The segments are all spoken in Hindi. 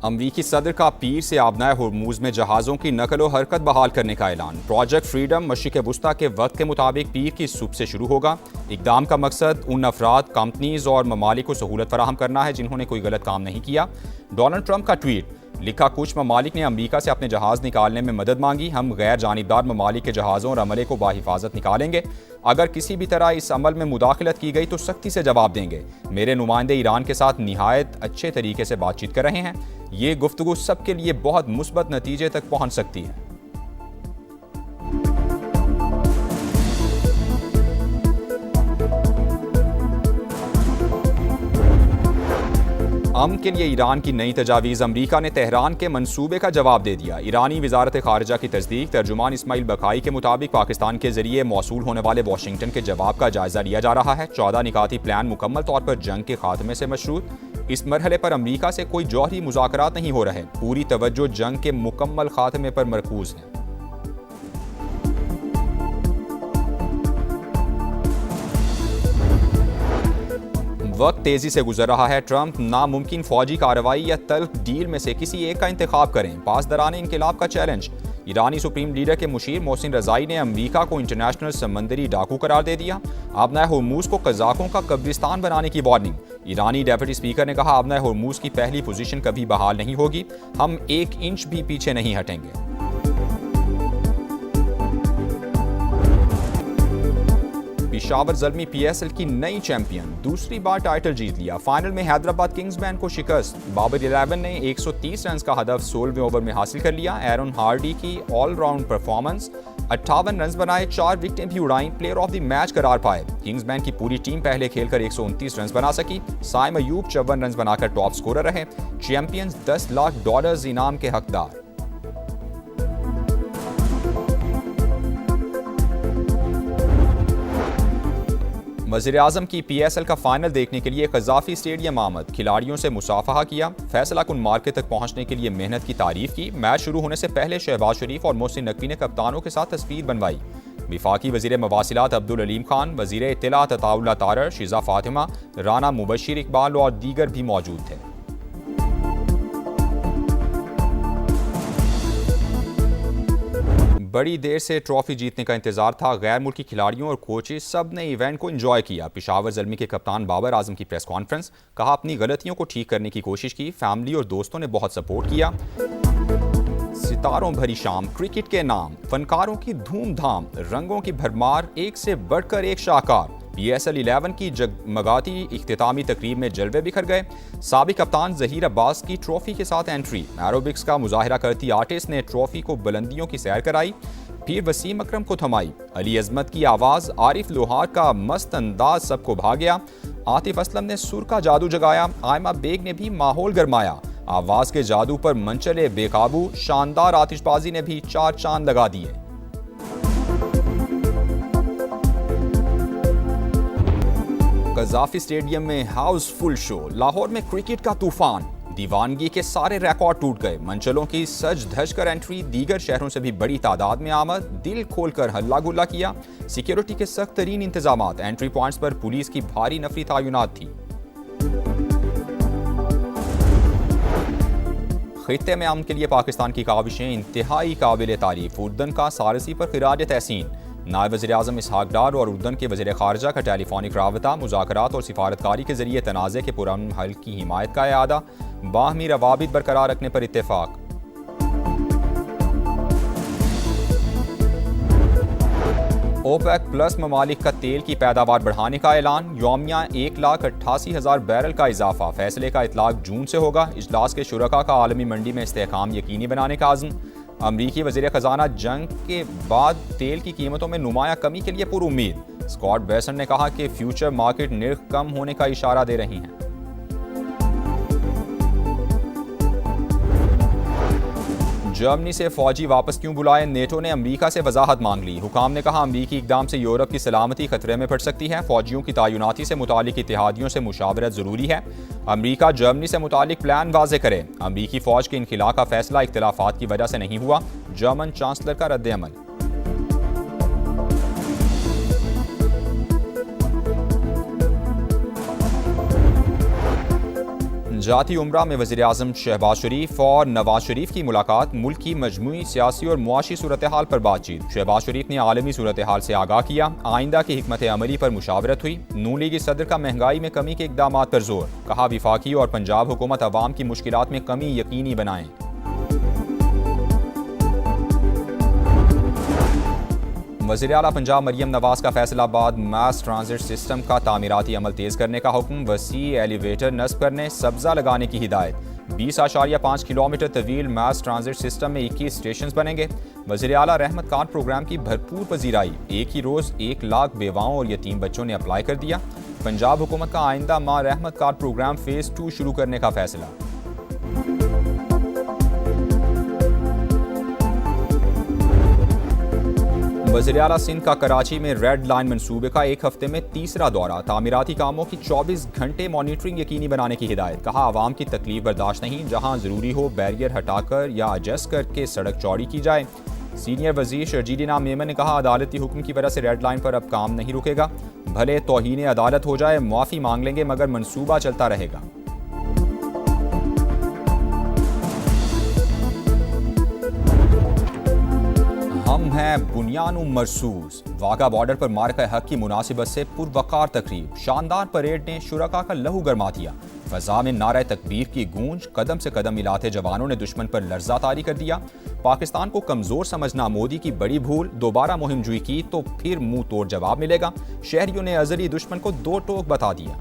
अमरीकी सदर का पीर से आबनाए हुर्मुज में जहाज़ों की नकल व हरकत बहाल करने का ऐलान। प्रोजेक्ट फ्रीडम मशरिक़ वुस्ता के वक्त के मुताबिक पीर की सुबह से शुरू होगा। इक़दाम का मकसद उन अफराद, कंपनीज और ममालिक को सहूलत फराहम करना है जिन्होंने कोई गलत काम नहीं किया। डोनाल्ड ट्रंप का ट्वीट लिखा, कुछ ममालिक ने अमरीका से अपने जहाज़ निकालने में मदद मांगी। हम गैर जानिबदार ममालिक के जहाज़ों और अमले को बाहिफाजत निकालेंगे। अगर किसी भी तरह इस अमल में मुदाखलत की गई तो सख्ती से जवाब देंगे। मेरे नुमाइंदे ईरान के साथ निहायत अच्छे तरीके से बातचीत कर रहे हैं। ये गुफ्तगू सबके लिए बहुत मुस्बत नतीजे तक पहुंच सकती है। अमन के लिए ईरान की नई तजावीज़। अमरीका ने तेहरान के मंसूबे का जवाब दे दिया। ईरानी वजारत खारजा की तस्दीक। तर्जुमान इस्माइल बकाई के मुताबिक पाकिस्तान के जरिए मौसूल होने वाले वाशिंगटन के जवाब का जायजा लिया जा रहा है। 14 निकाती प्लान मुकम्मल तौर पर जंग के खात्मे से मशरूत। इस मरहले पर अमरीका से कोई जौहरी मुज़ाकरात नहीं हो रहे। पूरी तवज्जो जंग के मुकम्मल खात्मे पर मरकूज है। वक्त तेजी से गुजर रहा है। ट्रंप नामुमकिन फौजी कार्रवाई या तल्ख डील में से किसी एक का इंतखाब करें। पासदारान इनकलाब का चैलेंज। ईरानी सुप्रीम लीडर के मुशीर मोहसिन रजाई ने अमरीका को इंटरनेशनल समंदरी डाकू करार दे दिया। आबनाए हुर्मुज को कज़ाकों का कब्रिस्तान बनाने की वार्निंग। ईरानी डेप्यूटी स्पीकर ने कहा, आबनाए हुर्मुज की पहली पोजीशन कभी बहाल नहीं होगी। हम 1 इंच भी पीछे नहीं हटेंगे। पेशावर ज़ल्मी पीएसएल की नई चैंपियन, दूसरी बार टाइटल जीत लिया। फाइनल में हैदराबाद किंग्समैन को शिकस्त। बाबर 11 ने 130 रन का हदफ 16वें ओवर में हासिल कर लिया। एरन हार्डी की ऑलराउंड परफॉर्मेंस, 58 रन बनाए, 4 विकेटें भी उड़ाई, प्लेयर ऑफ द मैच करार पाए। किंग्समैन की पूरी टीम पहले खेलकर 129 रन बना सकी। साइम अयूब 54 रन बनाकर टॉप स्कोरर रहे। चैंपियंस $10 लाख इनाम के हकदार। वज़ीर-ए-आज़म की पीएसएल का फाइनल देखने के लिए क़ज़ाफ़ी स्टेडियम आमद। खिलाड़ियों से मुसाफहा किया। फैसला कुन मार्के तक पहुंचने के लिए मेहनत की तारीफ की। मैच शुरू होने से पहले शहबाज शरीफ और मोहसिन नकवी ने कप्तानों के साथ तस्वीर बनवाई। विफाकी वज़ीर मवासिलात अब्दुल अलीम खान, वज़ीर इत्तलात अताउल्लाह तारर, शिज़ा फातिमा, राना मुबशिर इकबाल और दीगर भी मौजूद थे। बड़ी देर से ट्रॉफी जीतने का इंतजार था। गैर मुल्की खिलाड़ियों और कोचेस सब ने इवेंट को एंजॉय किया। पेशावर ज़ल्मी के कप्तान बाबर आजम की प्रेस कॉन्फ्रेंस। कहा, अपनी गलतियों को ठीक करने की कोशिश की। फैमिली और दोस्तों ने बहुत सपोर्ट किया। सितारों भरी शाम, क्रिकेट के नाम, फनकारों की धूमधाम, रंगों की भरमार, एक से बढ़कर एक शाहकार। पीएसएल 11 की जगमगाती इख्तितामी तकरीब में जलवे बिखर गए। साबिक कप्तान ज़हीर अब्बास की ट्रॉफी के साथ एंट्री। एरोबिक्स का मुजाहिरा करती आर्टिस्ट ने ट्रॉफी को बुलंदियों की सैर कराई। फिर वसीम अकरम को थमाई। अली अजमत की आवाज़, आरिफ लोहार का मस्त अंदाज सबको भा गया। आतिफ असलम ने सुर का जादू जगाया। आयमा बेग ने भी माहौल गरमाया। आवाज़ के जादू पर मंचले बेकाबू। शानदार आतिशबाजी ने भी 4 चांद लगा दिए। क़ज़ाफ़ी स्टेडियम में हाउसफुल शो। लाहौर में क्रिकेट का तूफान। दीवानगी के सारे रिकॉर्ड टूट गए। मंचलों की सज धज कर एंट्री। दीगर शहरों से भी बड़ी तादाद में आमद। दिल खोलकर हल्ला गुल्ला किया। सिक्योरिटी के सख्त तरीन इंतजामात। एंट्री पॉइंट्स पर पुलिस की भारी नफरी तैनात थी। खित्ते में अमन के लिए पाकिस्तान की काविशें इंतहाई काबिल तारीफ। उर्दन का सारसी पर खिराज तहसीन। नायब वज़ीर-ए-आज़म इसहाक डार और उर्दन के वज़ीर ख़ारजा का टेलीफोनिक राबता। मुज़ाकरात और सिफारतकारी के जरिए तनाज़े के पुरअमन हल की हिमायत का इआदा। बाहमी रवाबित बरकरार रखने पर इत्तेफाक। ओपेक प्लस ममालिक का तेल की पैदावार बढ़ाने का ऐलान। यौमिया 1,88,000 बैरल का इजाफा। फैसले का इतलाक जून से होगा। इजलास के शुरका का आलमी मंडी में इस्तेहकाम यकीनी बनाने का आज़म। अमरीकी वज़ीर ख़जाना जंग के बाद तेल की कीमतों में नुमाया कमी के लिए पुरुम्मीद। स्कॉट बेसन ने कहा कि फ्यूचर मार्केट निर्ख कम होने का इशारा दे रही हैं। जर्मनी से फौजी वापस क्यों बुलाए? नेटो ने अमरीका से वजाहत मांग ली। हुकाम ने कहा, अमरीकी इकदाम से यूरोप की सलामती खतरे में पड़ सकती है। फौजियों की तैनाती से मुतालिक इत्तेहादियों से मुशावरत जरूरी है। अमरीका जर्मनी से मुतालिक प्लान वाज़े करे। अमरीकी फौज के इनखिला का फैसला इख्तिलाफात की वजह से नहीं हुआ। जर्मन चांसलर का रद्द-ए-अमल। जाती उम्रा में वज़ीर आज़म शहबाज शरीफ और नवाज शरीफ की मुलाकात, मुल्क की मजमूई सियासी और मुआशी सूरत हाल पर बातचीत। शहबाज शरीफ ने आलमी सूरत हाल से आगाह किया, आइंदा की हिकमत अमली पर मुशावरत हुई। नून लीगी सदर का महंगाई में कमी के इकदाम पर जोर, कहा विफाकी और पंजाब हुकूमत अवाम की मुश्किलात में कमी यकीनी बनाएं। वज़ीर आला पंजाब मरियम नवाज का फैसलाबाद मास ट्रांजिट सिस्टम का तामीराती अमल तेज़ करने का हुक्म, वसी एलिवेटर नस्ब करने, सब्जा लगाने की हिदायत। 20.5 किलोमीटर तवील मास ट्रांजिट सिस्टम में 21 स्टेशन बनेंगे। वज़ीर आला रहमत कार्ड प्रोग्राम की भरपूर पजीराई, एक ही रोज़ 1 लाख बेवाओं और यतीम बच्चों ने अप्लाई कर दिया। पंजाब हुकूमत का आइंदा माह रहमत कार्ड प्रोग्राम फ़ेज़ 2 शुरू करने का फैसला। वज़ीर आला सिंध का कराची में रेड लाइन मंसूबे का एक हफ्ते में तीसरा दौरा, तामीराती कामों की 24 घंटे मॉनिटरिंग यकीनी बनाने की हिदायत। कहा आवाम की तकलीफ बर्दाश्त नहीं, जहां ज़रूरी हो बैरियर हटाकर या एडजस्ट करके सड़क चौड़ी की जाए। सीनियर वज़ीर शर्जील इनाम मेमन ने कहा अदालती हुक्म की वजह से रेड लाइन पर अब काम नहीं रुकेगा, भले तौहीन अदालत हो जाए, मुआफ़ी मांग लेंगे मगर मंसूबा चलता रहेगा। हम हैं बुनियानु मरसूस। वाघा बॉर्डर पर मार्का हक की मुनासिबत से पुरवकार तकरीब, शानदार परेड ने शुरका का लहू गरमा दिया। फजा में नारे तकबीर की गूंज, कदम से कदम मिलाते जवानों ने दुश्मन पर लर्जा तारी कर दिया। पाकिस्तान को कमजोर समझना मोदी की बड़ी भूल, दोबारा मुहिम जुई की तो फिर मुंह तोड़ जवाब मिलेगा। शहरियों ने अजली दुश्मन को दो टोक बता दिया।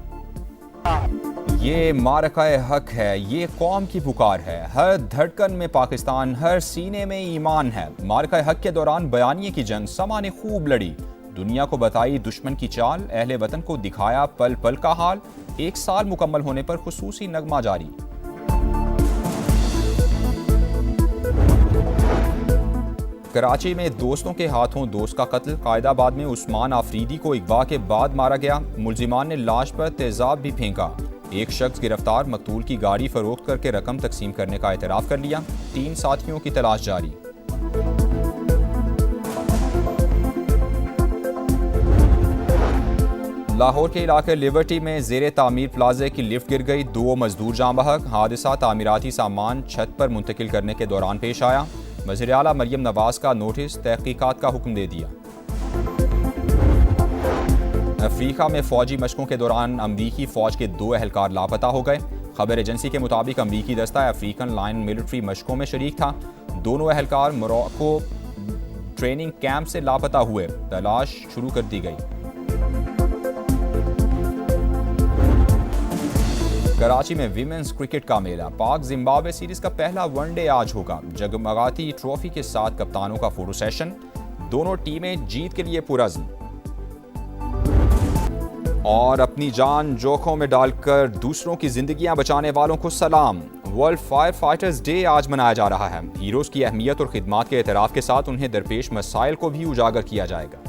ये मारकाए हक है, ये कौम की पुकार है, हर धड़कन में पाकिस्तान, हर सीने में ईमान है। मारकाए हक के दौरान बयानिए की जंग समा ने खूब लड़ी, दुनिया को बताई दुश्मन की चाल, अहले वतन को दिखाया पल पल का हाल। 1 साल मुकम्मल होने पर खुसूसी नगमा जारी। कराची में दोस्तों के हाथों दोस्त का कत्ल, कायदाबाद में उस्मान आफरीदी को अगवा के बाद मारा गया। मुलजिमान ने लाश पर तेजाब भी फेंका। एक शख्स गिरफ्तार, मकतूल की गाड़ी फरोख्त करके रकम तकसीम करने का एतराफ़ कर लिया। 3 साथियों की तलाश जारी। लाहौर के इलाके लिबर्टी में ज़ेरे तामीर प्लाजे की लिफ्ट गिर गई, 2 मजदूर जाँ बहक। हादसा तामीराती सामान छत पर मुंतकिल करने के दौरान पेश आया। वज़ीर आला मरियम नवाज का नोटिस, तहकीकात का हुक्म दे दिया। अफ्रीका में फौजी मशकों के दौरान अमरीकी फौज के 2 एहलकार लापता हो गए। खबर एजेंसी के मुताबिक अमरीकी दस्ता अफ्रीकन लाइन मिलिट्री मशकों में शरीक था। दोनों एहलकार मोरक्को ट्रेनिंग कैंप से लापता हुए, तलाश शुरू कर दी गई। कराची में विमेंस क्रिकेट का मेला, पाक जिम्बाब्वे सीरीज का पहला वनडे आज होगा। जगमगाती ट्रॉफी के साथ कप्तानों का फोटो सेशन, दोनों टीमें जीत के लिए पुरअज़्म। और अपनी जान जोखों में डालकर दूसरों की जिंदगियां बचाने वालों को सलाम। वर्ल्ड फायर फाइटर्स डे आज मनाया जा रहा है। हीरोज की अहमियत और खिदमात के एतराफ़ के साथ उन्हें दरपेश मसाइल को भी उजागर किया जाएगा।